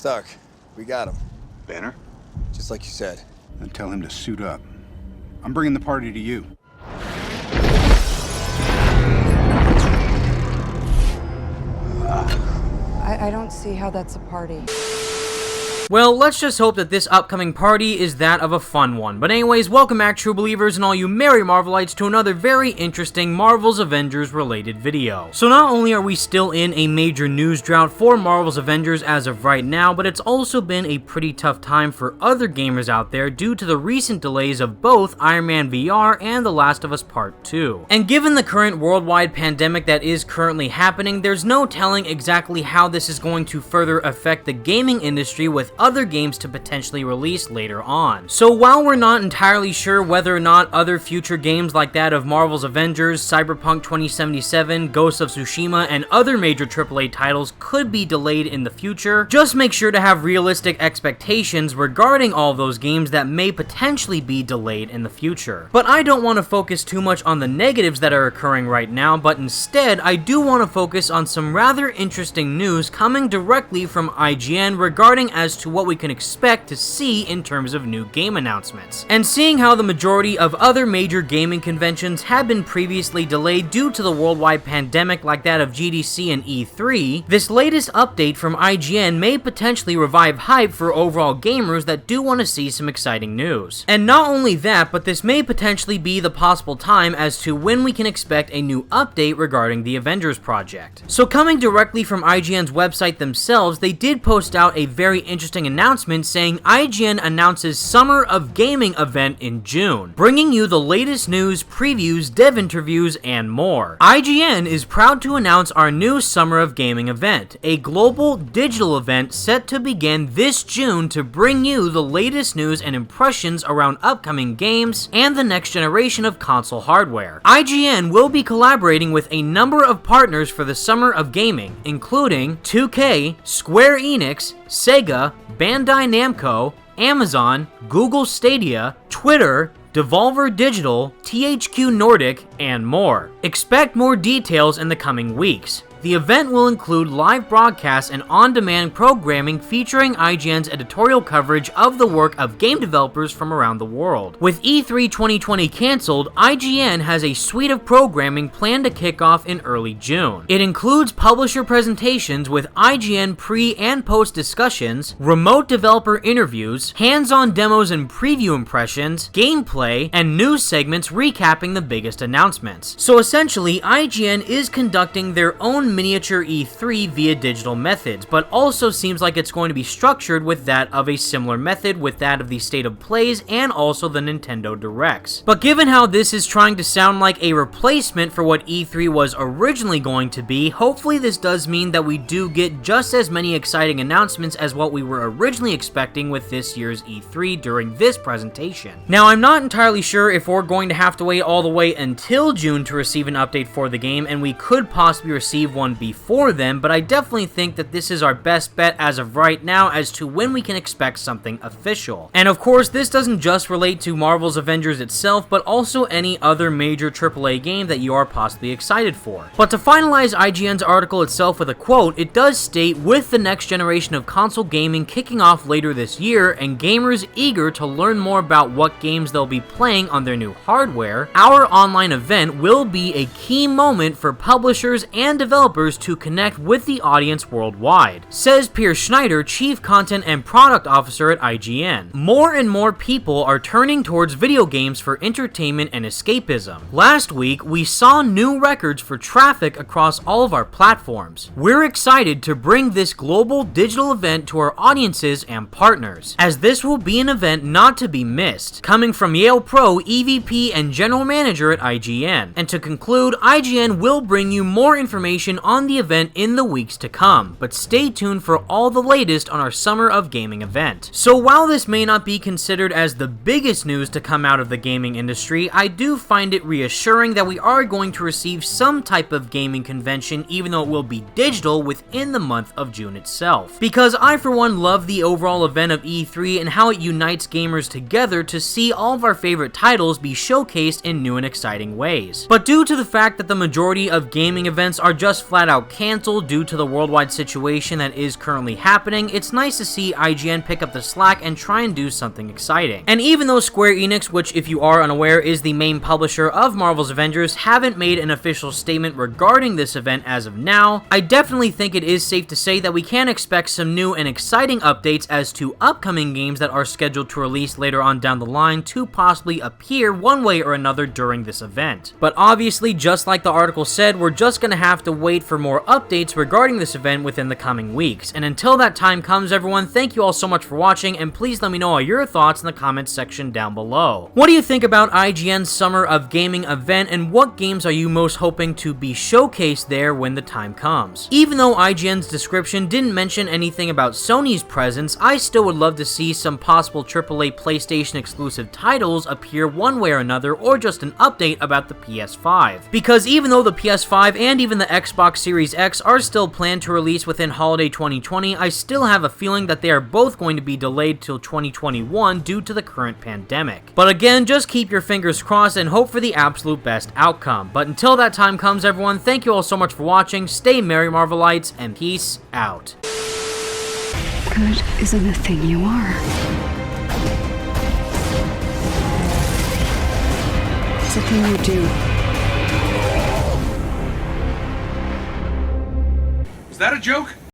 Stark, we got him. Banner? Just like you said. Then tell him to suit up. I'm bringing the party to you. I don't see how that's a party. Well, let's just hope that this upcoming party is that of a fun one. But anyways, welcome back, true believers and all you merry Marvelites, to another very interesting Marvel's Avengers related video. So not only are we still in a major news drought for Marvel's Avengers as of right now, but it's also been a pretty tough time for other gamers out there due to the recent delays of both Iron Man VR and The Last of Us Part 2. And given the current worldwide pandemic that is currently happening, there's no telling exactly how this is going to further affect the gaming industry with other games to potentially release later on. So while we're not entirely sure whether or not other future games like that of Marvel's Avengers, Cyberpunk 2077, Ghost of Tsushima, and other major AAA titles could be delayed in the future, just make sure to have realistic expectations regarding all those games that may potentially be delayed in the future. But I don't want to focus too much on the negatives that are occurring right now, but instead I do want to focus on some rather interesting news coming directly from IGN regarding as to what we can expect to see in terms of new game announcements. And seeing how the majority of other major gaming conventions have been previously delayed due to the worldwide pandemic like that of GDC and E3, this latest update from IGN may potentially revive hype for overall gamers that do want to see some exciting news. And not only that, but this may potentially be the possible time as to when we can expect a new update regarding the Avengers project. So coming directly from IGN's website themselves, they did post out a very interesting announcement saying IGN announces Summer of Gaming event in June, bringing you the latest news, previews, dev interviews, and more. IGN is proud to announce our new Summer of Gaming event, a global digital event set to begin this June to bring you the latest news and impressions around upcoming games and the next generation of console hardware. IGN will be collaborating with a number of partners for the Summer of Gaming, including 2K, Square Enix, Sega, Bandai Namco, Amazon, Google Stadia, Twitter, Devolver Digital, THQ Nordic, and more. Expect more details in the coming weeks. The event will include live broadcasts and on-demand programming featuring IGN's editorial coverage of the work of game developers from around the world. With E3 2020 cancelled, IGN has a suite of programming planned to kick off in early June. It includes publisher presentations with IGN pre- and post-discussions, remote developer interviews, hands-on demos and preview impressions, gameplay, and news segments recapping the biggest announcements. So essentially, IGN is conducting their own miniature E3 via digital methods, but also seems like it's going to be structured with that of a similar method with that of the State of Plays and also the Nintendo Directs. But given how this is trying to sound like a replacement for what E3 was originally going to be, hopefully this does mean that we do get just as many exciting announcements as what we were originally expecting with this year's E3 during this presentation. Now, I'm not entirely sure if we're going to have to wait all the way until June to receive an update for the game, and we could possibly receive one before then, but I definitely think that this is our best bet as of right now as to when we can expect something official. And of course, this doesn't just relate to Marvel's Avengers itself, but also any other major AAA game that you are possibly excited for. But to finalize IGN's article itself with a quote, it does state, with the next generation of console gaming kicking off later this year and gamers eager to learn more about what games they'll be playing on their new hardware, our online event will be a key moment for publishers and developers to connect with the audience worldwide, says Pierce Schneider, Chief Content and Product Officer at IGN. More and more people are turning towards video games for entertainment and escapism. Last week, we saw new records for traffic across all of our platforms. We're excited to bring this global digital event to our audiences and partners, as this will be an event not to be missed, coming from Yale Pro, EVP, and General Manager at IGN. And to conclude, IGN will bring you more information on the event in the weeks to come, but stay tuned for all the latest on our Summer of Gaming event. So while this may not be considered as the biggest news to come out of the gaming industry, I do find it reassuring that we are going to receive some type of gaming convention, even though it will be digital, within the month of June itself. Because I for one love the overall event of E3 and how it unites gamers together to see all of our favorite titles be showcased in new and exciting ways. But due to the fact that the majority of gaming events are just flat out canceled due to the worldwide situation that is currently happening, it's nice to see IGN pick up the slack and try and do something exciting. And even though Square Enix, which if you are unaware is the main publisher of Marvel's Avengers, haven't made an official statement regarding this event as of now, I definitely think it is safe to say that we can expect some new and exciting updates as to upcoming games that are scheduled to release later on down the line to possibly appear one way or another during this event. But obviously, just like the article said, we're just gonna have to wait for more updates regarding this event within the coming weeks. And until that time comes, everyone, thank you all so much for watching, and please let me know all your thoughts in the comments section down below. What do you think about IGN's Summer of Gaming event, and what games are you most hoping to be showcased there when the time comes? Even though IGN's description didn't mention anything about Sony's presence, I still would love to see some possible AAA PlayStation exclusive titles appear one way or another, or just an update about the PS5. Because even though the PS5 and even the Xbox Series X are still planned to release within holiday 2020, I still have a feeling that they are both going to be delayed till 2021 due to the current pandemic. But again, just keep your fingers crossed and hope for the absolute best outcome. But until that time comes, everyone, thank you all so much for watching, stay merry Marvelites, and peace out. Good isn't a thing you are. It's a thing you do. Is that a joke?